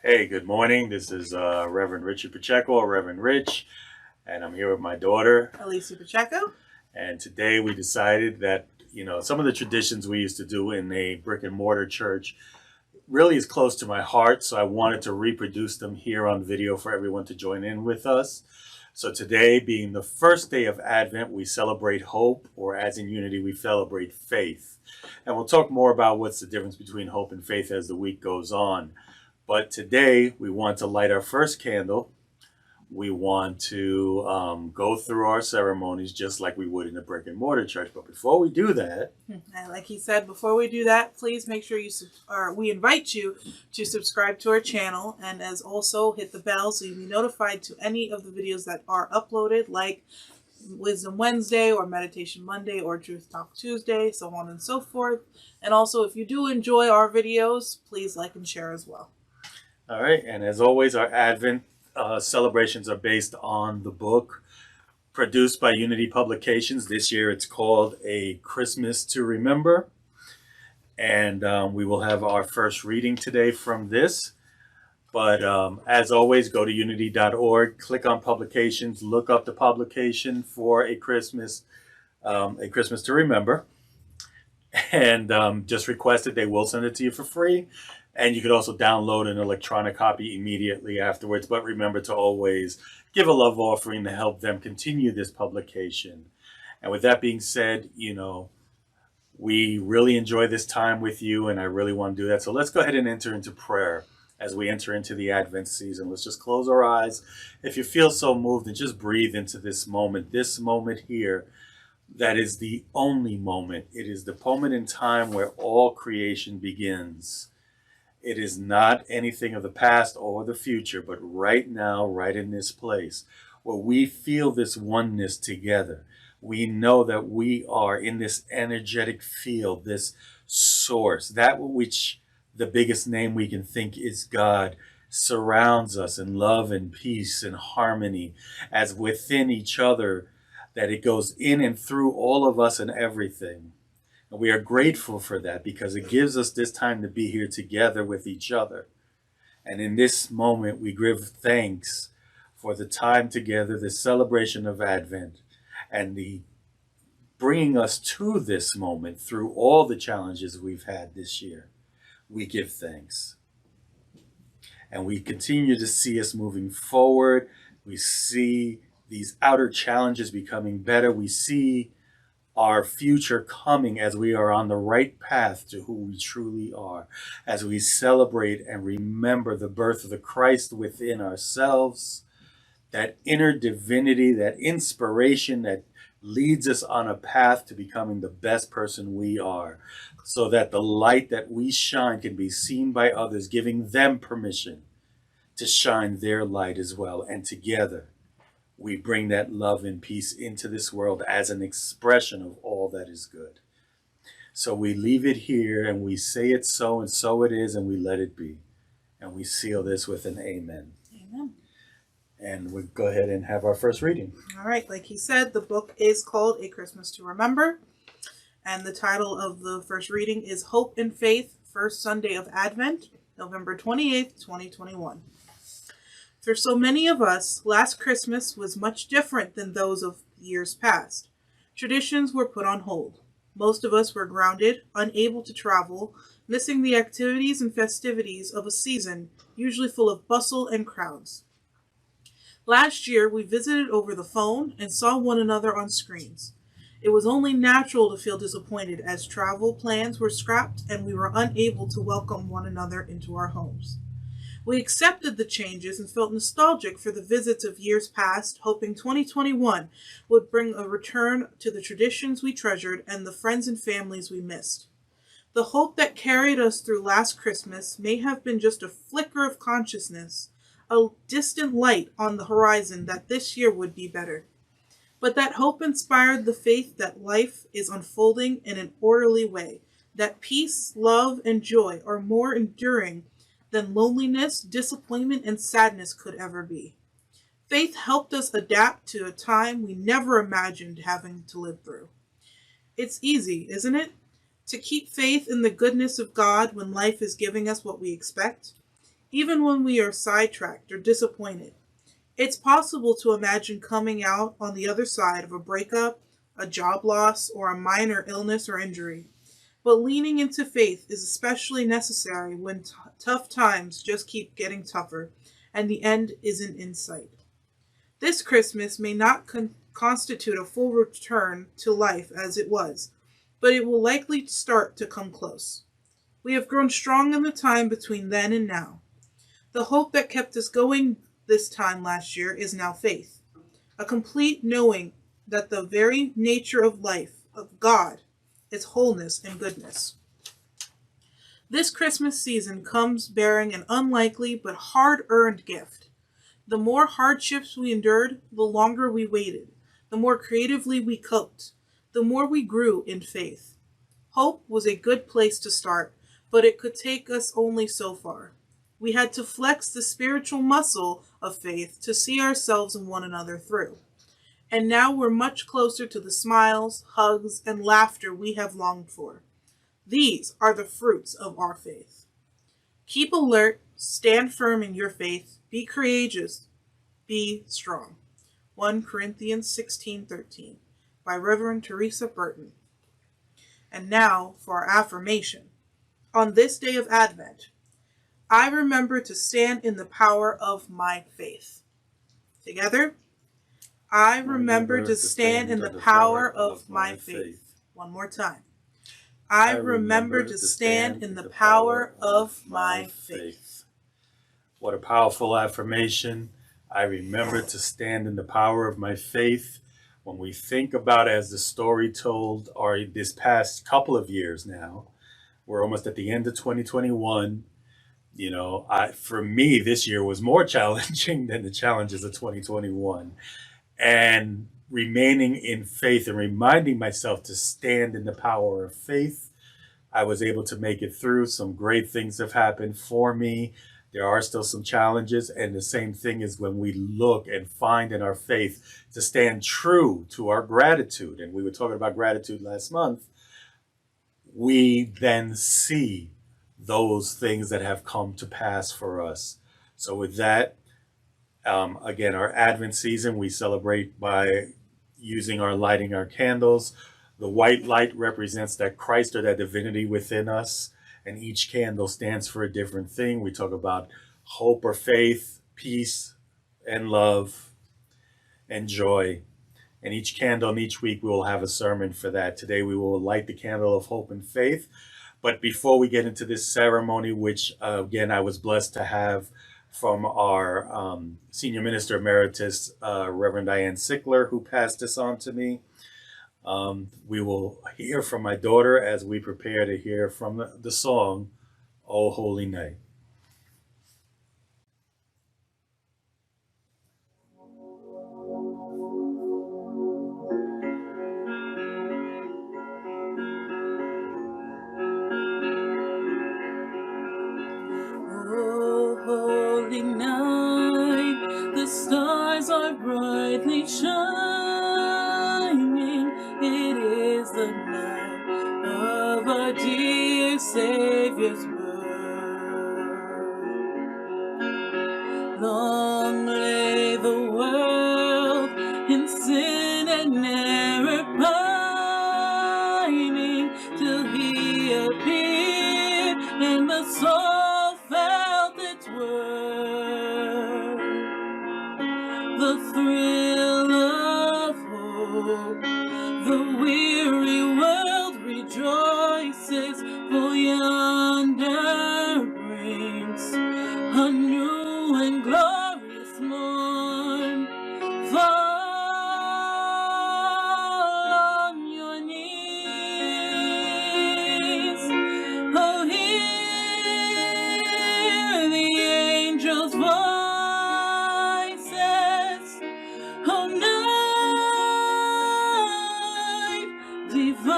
Hey, good morning. This is Reverend Richard Pacheco, or Reverend Rich, and I'm here with my daughter. Alicia Pacheco. And today we decided that, some of the traditions we used to do in a brick and mortar church really is close to my heart. So I wanted to reproduce them here on video for everyone to join in with us. So today, being the first day of Advent, we celebrate hope, or as in Unity, we celebrate faith. And we'll talk more about what's the difference between hope and faith as the week goes on. But today we want to light our first candle. We want to go through our ceremonies just like we would in a brick and mortar church. But before we do that, And like he said, before we do that, please make sure we invite you to subscribe to our channel, and as also hit the bell so you'll be notified to any of the videos that are uploaded, like Wisdom Wednesday or Meditation Monday or Truth Talk Tuesday, so on and so forth. And also, if you do enjoy our videos, please like and share as well. all right. And as always, our Advent celebrations are based on the book produced by Unity Publications. This year it's called A Christmas to Remember. And we will have our first reading today from this. But as always, go to unity.org, click on publications, look up the publication for A Christmas to Remember, and just request it. They will send it to you for free. And you could also download an electronic copy immediately afterwards. But remember to always give a love offering to help them continue this publication. And with that being said, we really enjoy this time with you, and I really want to do that. So let's go ahead and enter into prayer as we enter into the Advent season. Let's just close our eyes. If you feel so moved, and just breathe into this moment here. That is the only moment. It is the moment in time where all creation begins. It is not anything of the past or the future, but right now, right in this place, where we feel this oneness together. We know that we are in this energetic field, this source, that which the biggest name we can think is God, surrounds us in love and peace and harmony, as within each other, that it goes in and through all of us and everything. And we are grateful for that because it gives us this time to be here together with each other. And in this moment, we give thanks for the time together, the celebration of Advent, and the bringing us to this moment through all the challenges we've had this year. We give thanks. And we continue to see us moving forward. We see these outer challenges becoming better. We see our future coming as we are on the right path to who we truly are, as we celebrate and remember the birth of the Christ within ourselves, that inner divinity, that inspiration that leads us on a path to becoming the best person we are, so that the light that we shine can be seen by others, giving them permission to shine their light as well. And together, we bring that love and peace into this world as an expression of all that is good. So we leave it here and we say it so, and so it is, and we let it be. And we seal this with an amen. Amen. And we'll go ahead and have our first reading. All right, like he said, the book is called A Christmas to Remember. And the title of the first reading is Hope and Faith, First Sunday of Advent, November 28th, 2021. For so many of us, last Christmas was much different than those of years past. Traditions were put on hold. Most of us were grounded, unable to travel, missing the activities and festivities of a season usually full of bustle and crowds. Last year, we visited over the phone and saw one another on screens. It was only natural to feel disappointed as travel plans were scrapped and we were unable to welcome one another into our homes. We accepted the changes and felt nostalgic for the visits of years past, hoping 2021 would bring a return to the traditions we treasured and the friends and families we missed. The hope that carried us through last Christmas may have been just a flicker of consciousness, a distant light on the horizon that this year would be better. But that hope inspired the faith that life is unfolding in an orderly way, that peace, love, and joy are more enduring than loneliness, disappointment, and sadness could ever be. Faith helped us adapt to a time we never imagined having to live through. It's easy, isn't it? To keep faith in the goodness of God when life is giving us what we expect. even when we are sidetracked or disappointed. It's possible to imagine coming out on the other side of a breakup, a job loss, or a minor illness or injury. But leaning into faith is especially necessary when tough times just keep getting tougher and the end isn't in sight. This Christmas may not constitute a full return to life as it was, but it will likely start to come close. We have grown strong in the time between then and now. The hope that kept us going this time last year is now faith, a complete knowing that the very nature of life, of God, is wholeness and goodness. This Christmas season comes bearing an unlikely but hard earned gift. The more hardships we endured, the longer we waited, the more creatively we coped, the more we grew in faith. Hope was a good place to start, but it could take us only so far. We had to flex the spiritual muscle of faith to see ourselves and one another through. And now we're much closer to the smiles, hugs, and laughter we have longed for. These are the fruits of our faith. Keep alert, stand firm in your faith, be courageous, be strong. 1 Corinthians 16:13 by Reverend Teresa Burton. And now for our affirmation. On this day of Advent, I remember to stand in the power of my faith. Together, I remember to stand in the power of my faith. One more time. I remember to stand in the power of my faith. What a powerful affirmation. I remember to stand in the power of my faith. When we think about, as the story told, or this past couple of years now, we're almost at the end of 2021. For me, this year was more challenging than the challenges of 2021. And remaining in faith and reminding myself to stand in the power of faith, I was able to make it through. Some great things have happened for me. There are still some challenges. And the same thing is when we look and find in our faith to stand true to our gratitude. And we were talking about gratitude last month. We then see those things that have come to pass for us. So with that, again, our Advent season, we celebrate by lighting our candles. The white light represents that Christ, or that divinity within us, and each candle stands for a different thing. We talk about hope or faith, peace and love and joy. And each candle and each week we will have a sermon for that. Today we will light the candle of hope and faith. But before we get into this ceremony, which again I was blessed to have from our Senior Minister Emeritus, Reverend Diane Sickler, who passed this on to me, we will hear from my daughter as we prepare to hear from the song, O Holy Night. Holy night, the stars are brightly shining. It is the night of our dear Savior's birth. Long lay the world in sin and error pining, till He appeared and the soul felt its worth. The thrill of hope, the weary world rejoices, for yonder brings a new and glorious morn. Fall on your knees, oh, hear the angels' voices, oh, night divine,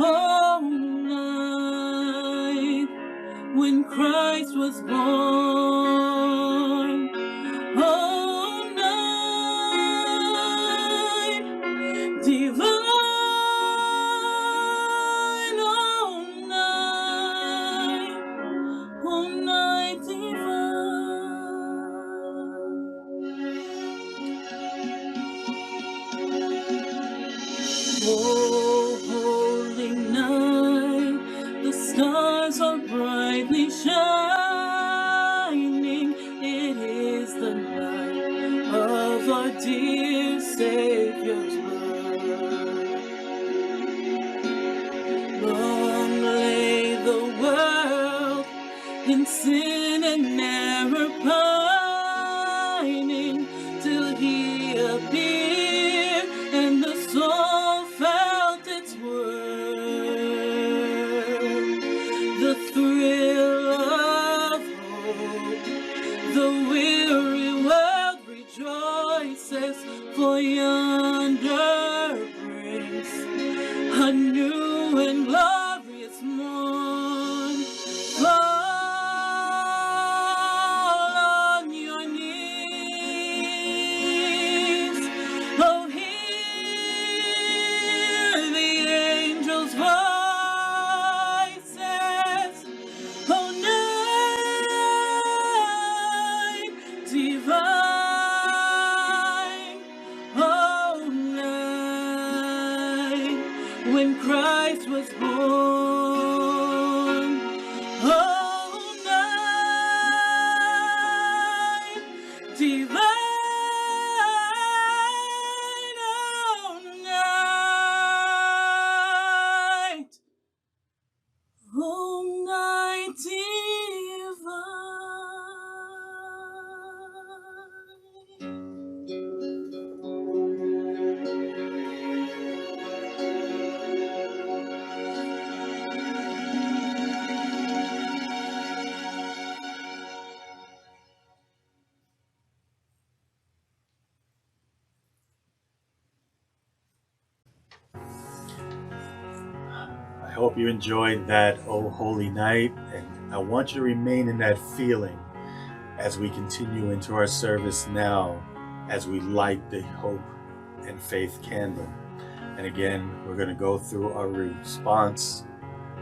oh, night when Christ was born, oh, night divine, oh, night Oh, holy night, the stars are brightly shining. It is the night of our dear Savior's birth. Long lay the world in sin and error pining, till he appeared and the soul felt its worth. The thrill of hope, the weary world rejoices, for yonder brings a new and glorious morn. Fall on your knees. Oh, hear the angels' voices. Oh, night divine. Oh, night when Christ was born. Oh, night divine. Oh, night. Oh, night divine. I hope you enjoyed that Oh Holy Night, and I want you to remain in that feeling as we continue into our service now, as we light the hope and faith candle. And again, we're going to go through our response.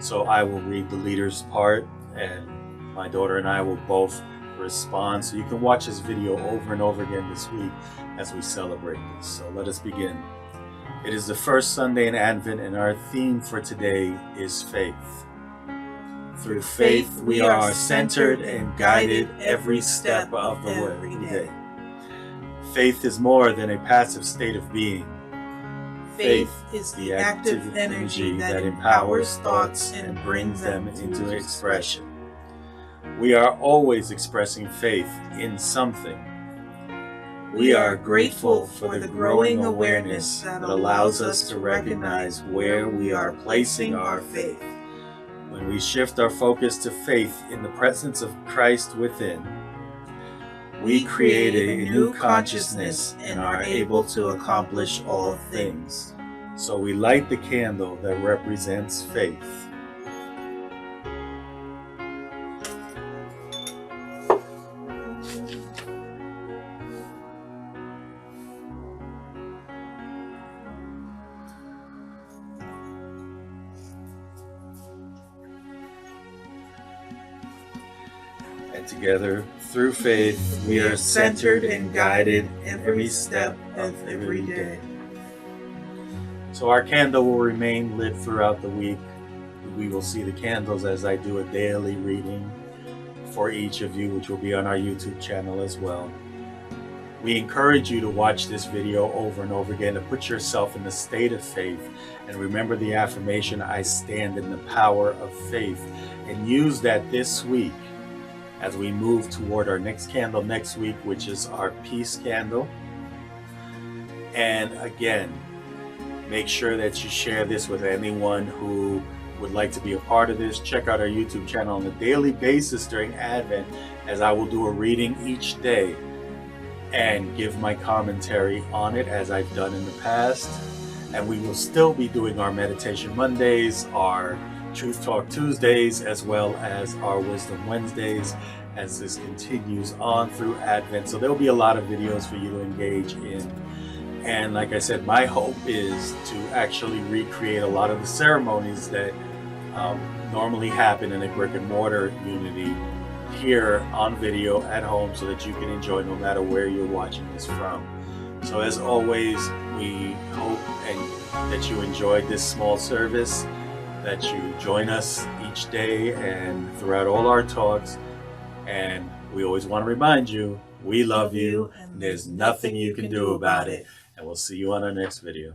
So I will read the leader's part, and my daughter and I will both respond. So you can watch this video over and over again this week as we celebrate this. So let us begin. It is the first Sunday in Advent, and our theme for today is faith. Through faith, we are centered and guided every step of the way. Every day. Faith is more than a passive state of being. Faith is the active energy that empowers thoughts and brings them into expression. We are always expressing faith in something. We are grateful for the growing awareness that allows us to recognize where we are placing our faith. When we shift our focus to faith in the presence of Christ within, we create a new consciousness and are able to accomplish all things. So we light the candle that represents faith. And together, through faith, we are centered and guided every step of every day. So our candle will remain lit throughout the week. We will see the candles as I do a daily reading for each of you, which will be on our YouTube channel as well. We encourage you to watch this video over and over again, to put yourself in the state of faith, and remember the affirmation, I stand in the power of faith, and use that this week as we move toward our next candle next week, which is our peace candle. And again, make sure that you share this with anyone who would like to be a part of this. Check out our YouTube channel on a daily basis during Advent, as I will do a reading each day and give my commentary on it, as I've done in the past. And we will still be doing our Meditation Mondays, our Truth Talk Tuesdays, as well as our Wisdom Wednesdays, as this continues on through Advent. So there'll be a lot of videos for you to engage in. And like I said, my hope is to actually recreate a lot of the ceremonies that normally happen in a brick and mortar unity here on video at home, so that you can enjoy no matter where you're watching this from. So as always, we hope that you enjoyed this small service, that you join us each day and throughout all our talks. And we always want to remind you, we love you, and there's nothing you can do about it. And we'll see you on our next video.